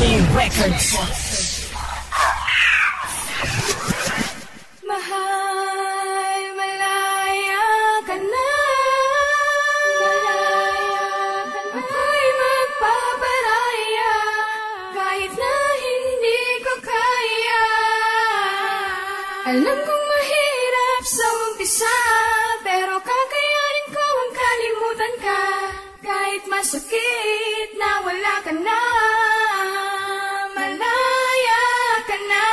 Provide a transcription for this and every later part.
Only Records. Mahal, malaya ka na. Ako'y magpaparaya kahit na hindi ko kaya. Alam kong mahirap sa umpisa, pero kakayanin ko ang kalimutan ka. Kahit masakit na wala ka na, malaya ka na.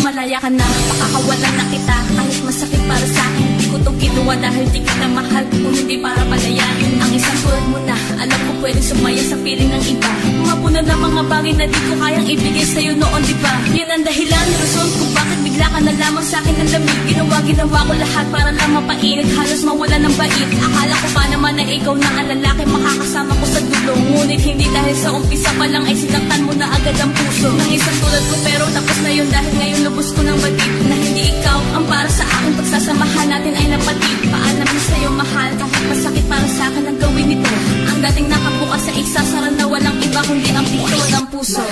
Malaya ka na, pakakawalan na kita. Kahit masakit para sa akin, di ko to ginawa dahil di kita mahal, kung hindi para palayain. Ang isang tulad mo na, alam ko pwede sumaya sa piling ng iba. Mapuno na mga bagay na di ko kayang ibigay sa'yo noon, di ba? Yan ang dahilan, rason kung bakit bigla ka na lamang sa'kin ng lamig. Ginawa ko lahat para lang mapainit, halos mawala ng bait. Akala ko pa naman na ikaw na ang lalaki makakasama ko sa dulo. Ngunit hindi, dahil sa umpisa pa lang ay sinaktan mo na agad ang puso ng isang tulad ko. Pero tapos na yun dahil ngayon lubos ko ng batid na hindi ikaw ang para sa akin. Pagsasamahan natin ay napatid. Paalamin sa'yo mahal, kahit masakit para sa akin ang gawin nito. Ang dating nakabukas sa isa, sara na walang iba kundi ang pinto ng puso.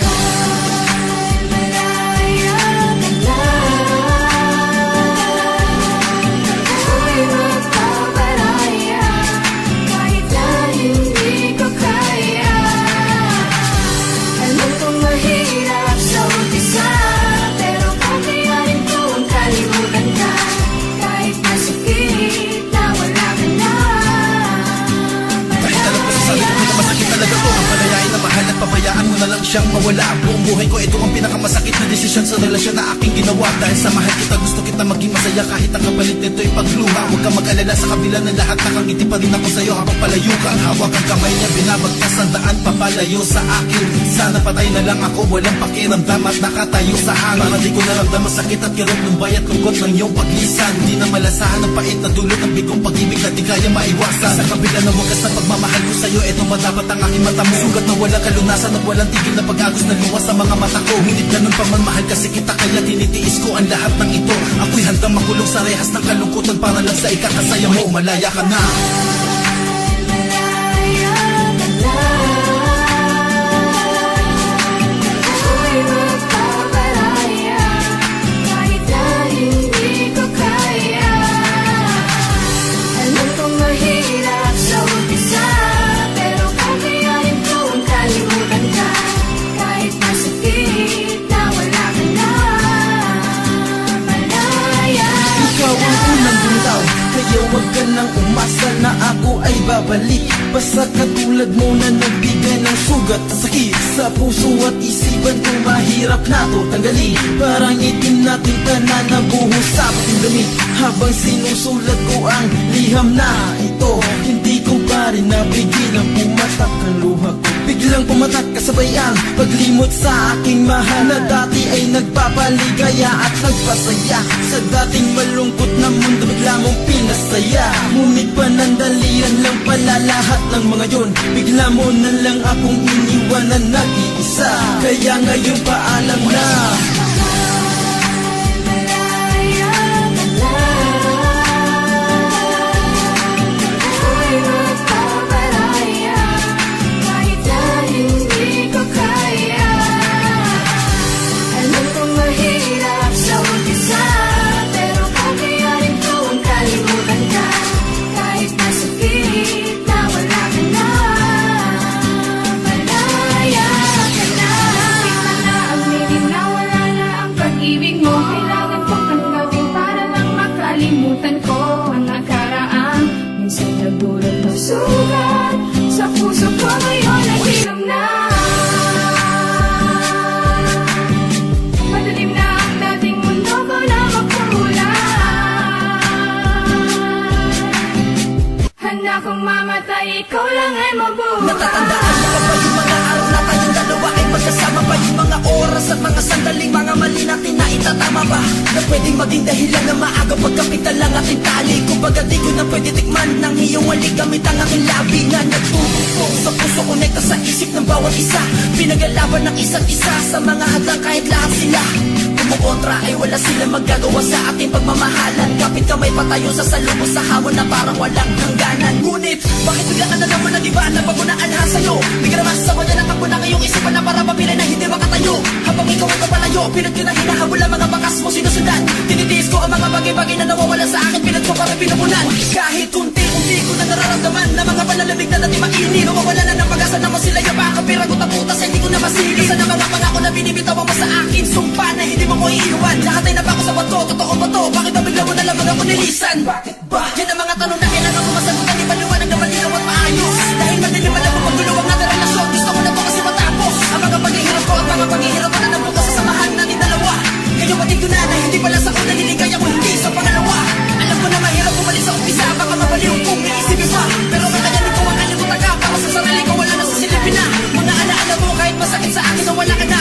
Pabayaan mo na lang siyang mawala. Buong buhay ko ito ang pinakamasakit na desisyon sa relasyon na aking ginawa. Dahil sa mahal kita, gusto kita maging masaya kahit ang kapalit nito'y pagluha. Huwag kang mag-alala, sa kabila ng lahat nakangiti pa rin ako sa'yo habang palayo ka. Hawak ang kamay niya, binabagtas ang daan papalayo sa akin. Sana patay na lang ako, walang pakiramdam at nakatayo sa hangin. Para di ko naramdaman sakit at kirot ng bayat lungkot ng iyong paglisan. Di na malasahan ang pait na dulot ng bigong pag-ibig na di kaya maiwasan. Sa kabila ng wagas na pagmamahal ko sa'yo, ito ba dapat ang aking mata mo? Sugat na walang kalunasan at walang tigil na pag-agos na luwas sa mga mata ko. Ngunit ganun pa man, mahal kasi kita, kaya tinitiis ko ang lahat ng ito. Ako'y handang makulong sa rehas ng kalungkutan para lang sa ikakasaya mo. Malaya ka na. Huwag ka nang umasa na ako ay babalik. Basta katulad mo na nagbigay ng sugat at sakit sa puso at isipan ko, mahirap na to tanggalin. Parang itim na tinta na nabuhos sa ating damit. Habang sinusulat ko ang liham na ito, hindi ko pa rin napigilang pumatak ang luha ko. Biglang pumatak kasabay ang paglimot sa aking mahal na dati ay nagpapaligaya at nagpasaya. Sa dating malungkot na mundo bigla mong pinasaya. Ngunit panandalian lang pala lahat ng mga yun. Bigla mo na lang akong iniwan na nag-iisa. Kaya ngayon paalam na. Sugat sa puso ko ngayon ay hilom na. Madilim na ang dating mundo ko na magkulay. Handa kong mamatay, ikaw lang ay mabuhay. Natatandaan mo pa ba yung mga araw na tayong dalawa ay magkasama pa? Yung mga oras at mga sandaling mga mali natin na itatama ba? Na pwedeng maging dahilan na maaga pagkapitan lang ating tali. Kumbaga di ko na pwede tikman ng iyong walik gamit ang aking labi na nagtutugtog sa puso, konekta sa isip ng bawat isa. Pinaglalaban ng isa't isa sa mga hadlang kahit lahat sila kumukontra ay wala silang magagawa sa ating pagmamahalan. Kapit kamay patayo sa salubong sa hamon na parang walang hangganan. Ngunit bakit bigla ka na naman na diba na bago na alhan sa'yo? Di ka naman sasama dyan at ako na ngayong isipan na para mapilay na hindi makatayo. Habang ikaw ay kapalayo, pinag ko na hinahabol ang mga bakas mo sinusundan. Tinitiis ko ang mga bagay-bagay na nawawala sa akin, pinag ko para pinapunan. Kahit unti-unti ko na nararamdaman na mga panalamig na natin mainit. Nawawala na ng pag-asa na mo sila yaba. Kapiragot ang putas ay hindi ko na masili. Isa na mga pangako na binibitawan mo sa akin, sumpa na hindi mo iiwan. Lahat ay napako sa bato, totoo ba to? Bakit ba bigla mo na lang mga kunilisan? Bakit ba? Yan ang mga tanong na kailangan ko masagutan. Di paliwanag na malinaw at maayos. Dahil madilim alam mo pagdulo ang ating relasyon. Gusto ko na to kasi matapos ang mga paghihirap ko at mga paghihirap ko na nabuka sa samahan natin dalawa. Ngayon batid ko na hindi pala sa una niligaya ko hindi sa pangalawa. Alam ko na mahirap bumalik sa umpisa, baka mabaliw kung iisipin pa. Pero kakayanin ko ang kalimutan ka para sa sarili ko wala na sa silipin na. Mga alaala mo kahit masakit sa akin na wala ka na.